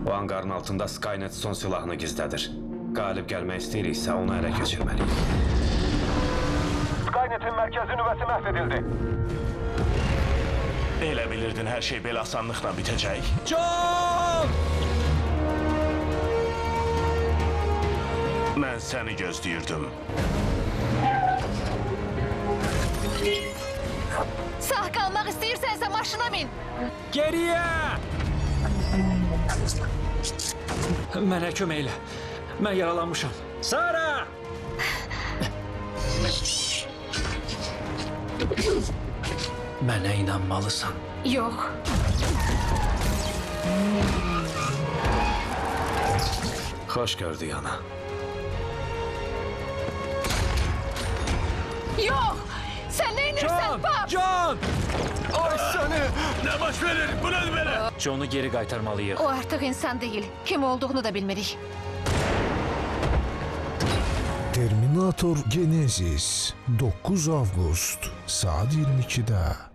O anqarın altında Skynet son silahını gizlədir. Qalib gəlmək istəyiriksə onu ələ keçirməliyik. Skynet'in mərkəzi nüvəsi məhv edildi. Elə bilirdin hər şey belə asanlıqla bitəcək. John! Mən səni gözləyirdim. Sağ qalmaq istəyirsənsə maşına min. Geriyə! Mənə kömək elə. Mən yaralanmışam. Sara! Mənə inanmalısan. Yox. Xoş gördük ana. Yox! Sən nə inirsən, Pap? John! Ay səni! Nə baş verir? Bu nədir belə? John'u geri qaytarmalıyıq. O artıq insan deyil. Kim olduğunu da bilmirik. Terminator Genesis 9 avqust saat 22-də.